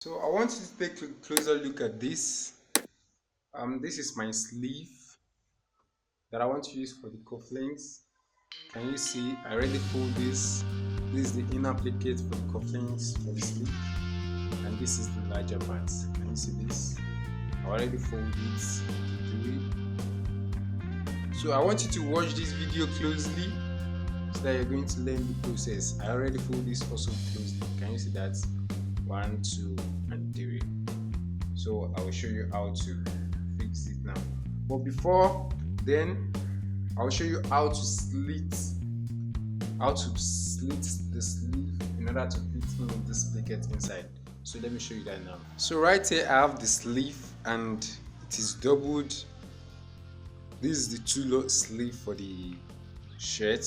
So I want you to take a closer look at this. This is my sleeve that I want to use for the cufflinks. Can you see? I already fold this. This is the inner placket for the cufflinks for the sleeve, and this is the larger part. Can you see this? I already fold it. So I want you to watch this video closely so that you're going to learn the process. I already fold this also closely. Can you see that? 1, 2, and 3. So I will show you how to fix it now. But before then, I'll show you how to slit the sleeve in order to fit in this placket inside. So let me show you that now. So right here I have the sleeve and it is doubled. This is the two-lot sleeve for the shirt.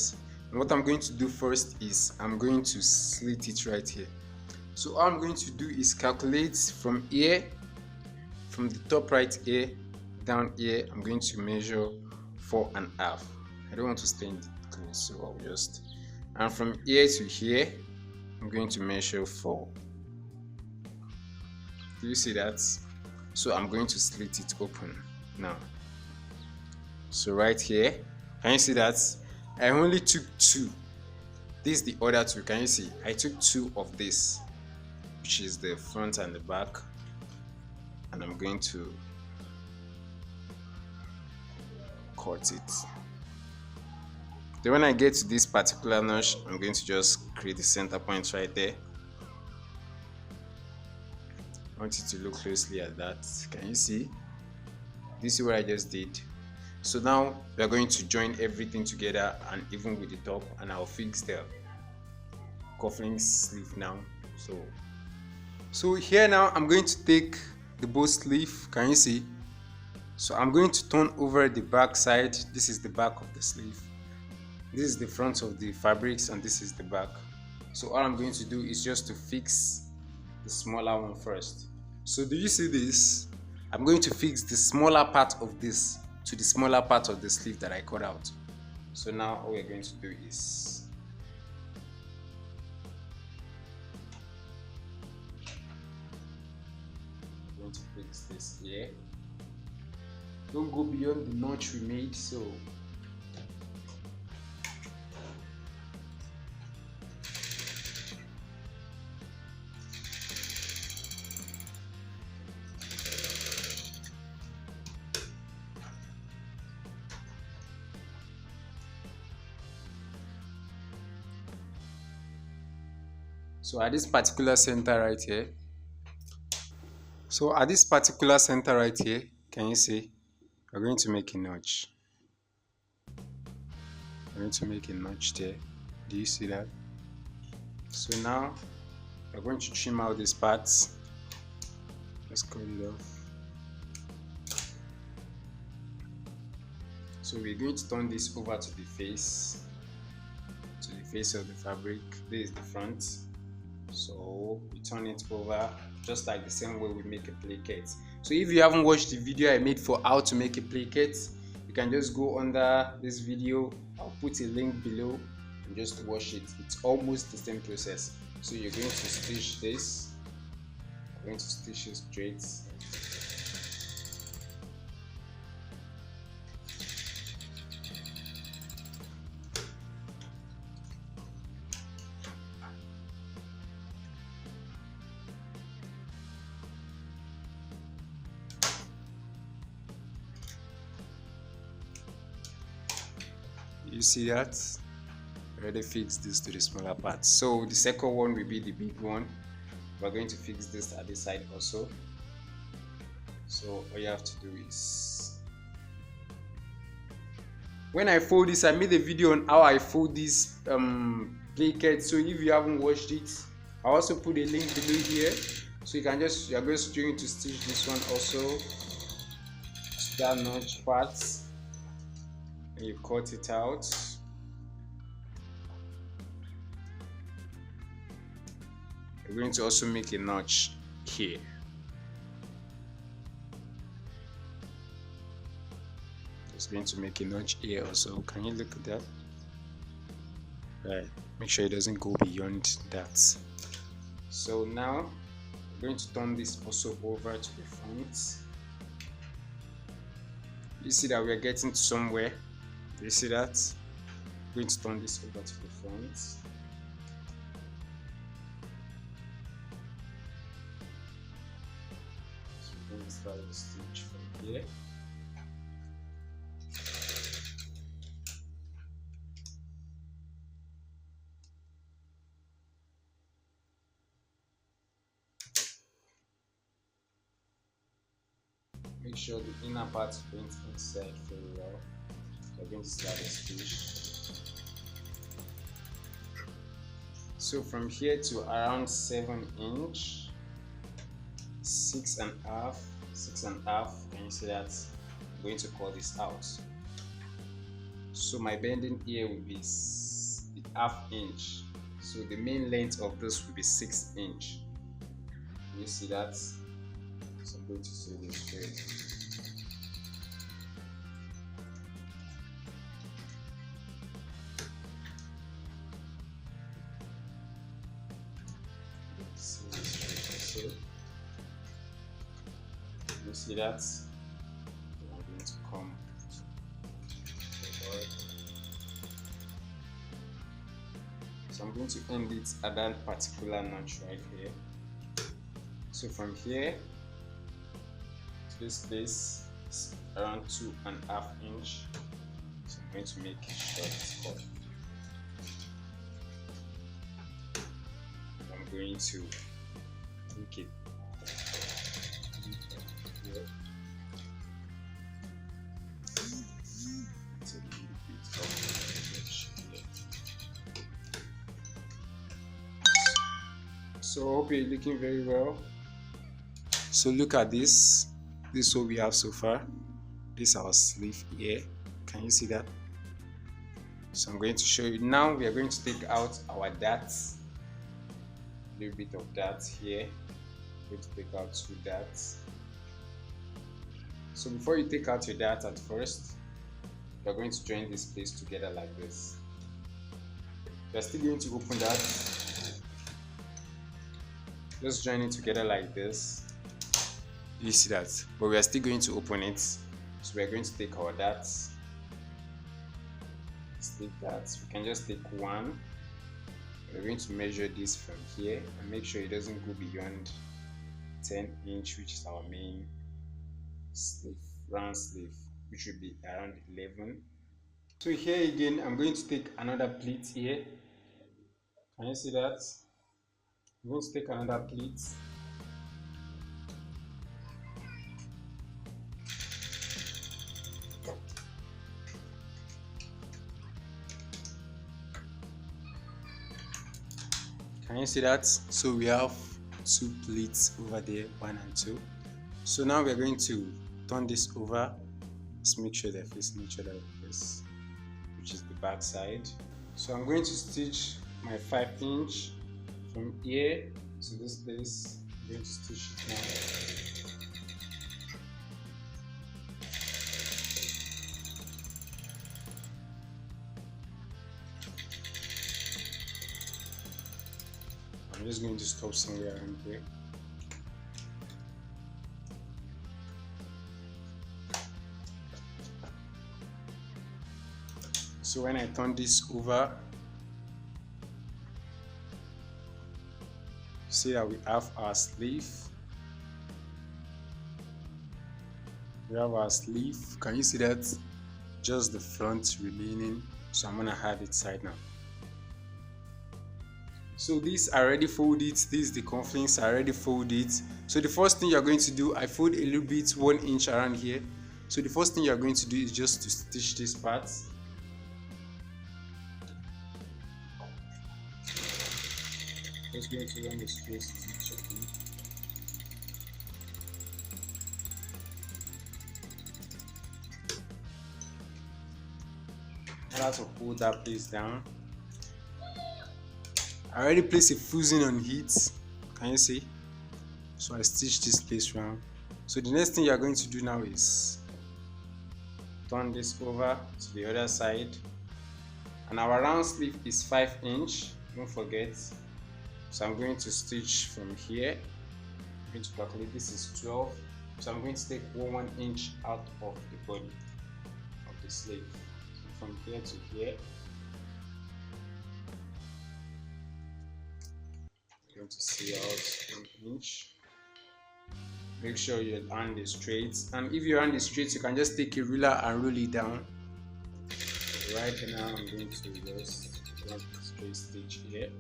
And what I'm going to do first is I'm going to slit it right here. So all I'm going to do is calculate from here, from the top right here down here. I'm going to measure 4.5. I don't want to stain it clean, so I'll just, and from here to here I'm going to measure 4. Do you see that? So I'm going to slit it open now. So right here, can you see that? I only took 2. This is the other 2. Can you see? I took 2 of this, which is the front and the back, and I'm going to cut it. Then when I get to this particular notch, I'm going to just create the center point right there. I want you to look closely at that. Can you see? This is what I just did. So now we are going to join everything together, and even with the top, and I'll fix the cufflinks sleeve now. So here now I'm going to take the bow sleeve. Can you see? So I'm going to turn over the back side. This is the back of the sleeve. This is the front of the fabrics, and this is the back. So all I'm going to do is just to fix the smaller one first. So do you see this? I'm going to fix the smaller part of this to the smaller part of the sleeve that I cut out. So now all we're going to do is I'm going to fix this here. Don't go beyond the notch we made. So at this particular center right here, can you see? We're going to make a notch. We're going to make a notch there. Do you see that? So now we're going to trim out these parts. Let's cut it off. So we're going to turn this over to the face of the fabric. This is the front. So we turn it over just like the same way we make a placket. So if you haven't watched the video I made for how to make a placket, you can just go under this video. I'll put a link below and just watch it. It's almost the same process. So you're going to stitch this. I'm going to stitch it straight. You see that? Already fixed this to the smaller part. So the second one will be the big one. We're going to fix this at this side also. So all you have to do is, when I fold this, I made a video on how I fold this placket. So if you haven't watched it, I also put a link below here. So you're just going to stitch this one also to that notch part. You cut it out. We're going to also make a notch here. Just going to make a notch here also. Can you look at that? Right. Make sure it doesn't go beyond that. So now going to turn this also over to the front. You see that we are getting to somewhere. You see that? I'm going to turn this over to the front. So we're going to start the stitch from here. Make sure the inner part went inside very well. We're going to start the stitch. So from here to around 7 inch, 6.5, can you see that? I'm going to cut this out. So my bending here will be ½ inch. So the main length of this will be 6 inch. Can you see that? So I'm going to sew this straight. You see that? I'm going to come forward. So I'm going to end it at that particular notch right here. So from here to this place is around 2.5 inch. So I'm going to make a short cut. I'm going to make it here. It's a little bit of edge here. So I hope you're looking very well. So look at this. This is what we have so far. This is our sleeve here. Can you see that? So I'm going to show you now. We are going to take out our darts. A little bit of darts here. I'm going to take out 2 darts. So before you take out your dart at first, you're going to join this place together like this. You're still going to open that. Just join it together like this. You see that? But we are still going to open it. So we are going to take our darts. Let's take that. We can just take 1. We're going to measure this from here and make sure it doesn't go beyond 10 inch, which is our main sleeve, round sleeve, which will be around 11. So here again, I'm going to take another pleat here. Can you see that? I'm going to take another pleat. Can you see that? So we have 2 pleats over there, 1 and 2. So now we're going to turn this over. Let's make sure they're facing each other like this, which is the back side. So I'm going to stitch my 5 inch from here to this place. I'm going to stitch it now. I'm just going to stop somewhere around here. So when I turn this over, you see that we have our sleeve. We have our sleeve. Can you see that? Just the front remaining. So I'm gonna add it side now. So these are already folded. These the cufflinks are already folded. So the first thing you're going to do, I fold a little bit 1 inch around here. So the first thing you're going to do is just to stitch this part. Just going to run the straight stitch again. I have to pull that place down. I already placed a fusing on heat. Can you see? So I stitched this place round. So the next thing you are going to do now is turn this over to the other side. And our round sleeve is 5 inch. Don't forget. So I'm going to stitch from here going to calculate. This is 12, so I'm going to take 1 inch out of the body of the sleeve. So from here to here, I'm going to see out 1 inch. Make sure your hand is straight, and if your hand is straight, you can just take a ruler and roll it down. Right now I'm going to just drop a straight stitch here.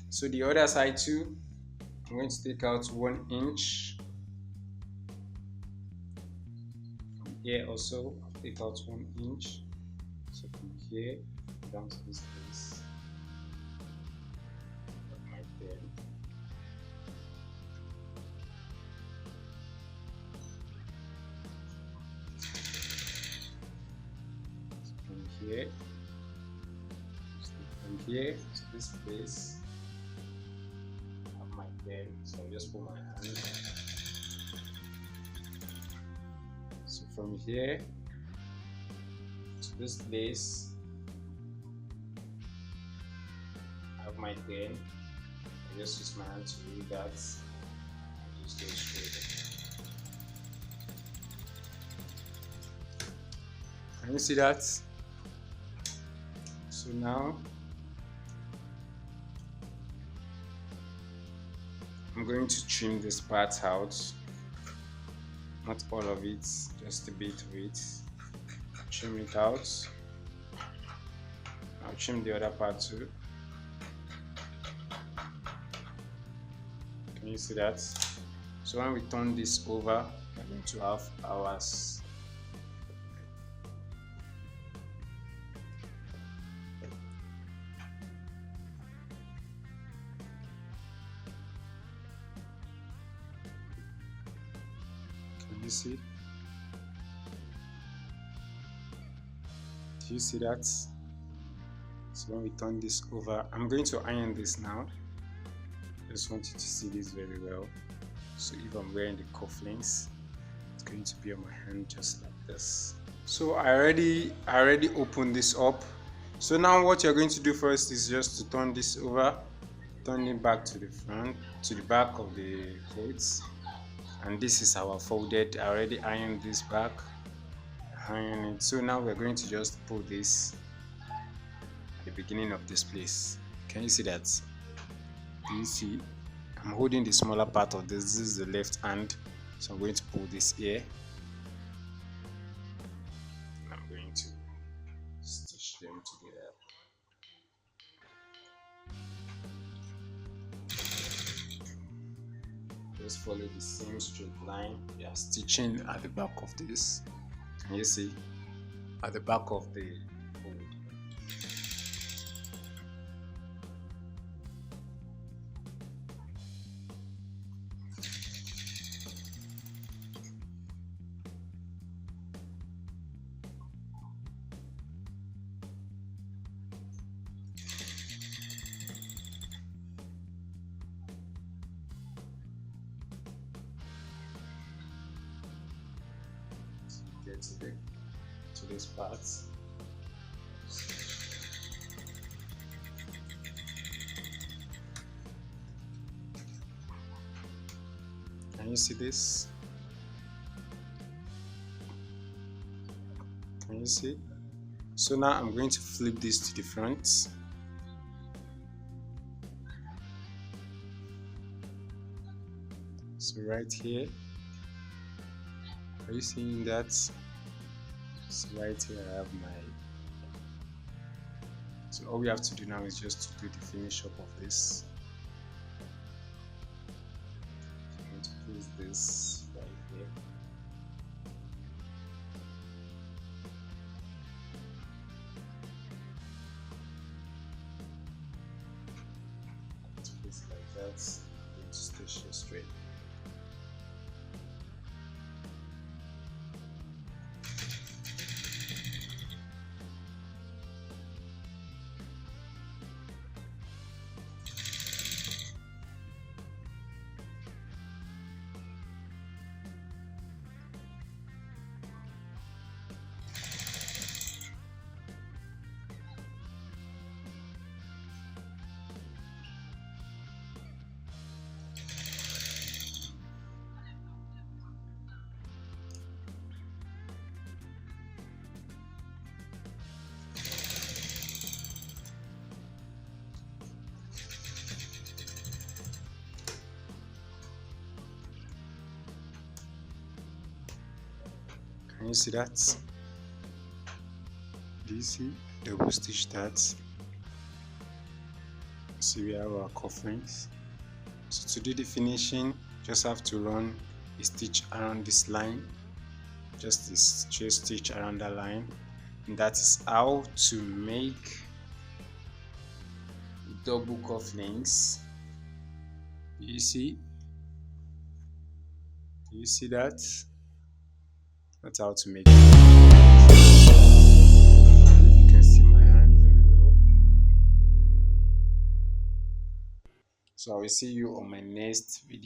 So the other side too, I'm going to take out 1 inch. From here also, I'll take out 1 inch. So from here down to this place. Right there. So from here to this place. So I'll just put my hand. So from here to this place, I have my pen. I just use my hand to read that and just go straight. Can you see that? So now I'm going to trim this part out, not all of it, just a bit of it. Trim it out. I'll trim the other part too. Can you see that? So when we turn this over, we're going to have ours. You see? Do you see that? So when we turn this over, I'm going to iron this now. I just want you to see this very well. So if I'm wearing the cufflinks, it's going to be on my hand just like this. So I already opened this up. So now what you're going to do first is just to turn this over, turn it back to the front, to the back of the clothes. And this is our folded. I already ironed this back, iron it. So now we're going to just pull this at the beginning of this place. Can you see that? Do you see? I'm holding the smaller part of this. This is the left hand, so I'm going to pull this here. And I'm going to stitch them together. Just follow the same straight line. We are stitching at the back of this. Can you see? At the back of the fold. Get to this part. Can you see this? Can you see? So now I'm going to flip this to the front. So right here, are you seeing that? So right here I have my, so all we have to do now is just to do the finish up of this. I'm going to place this right here. Let's place it like that. I'm going to stitch it straight. Can you see that? Do you see? Double stitch that. See, we have our cufflinks. So to do the finishing, just have to run a stitch around this line, just a straight stitch around that line, and that is how to make double cufflinks. Do you see? Do you see that? That's how to make it. You can see my hand very well. So I will see you on my next video.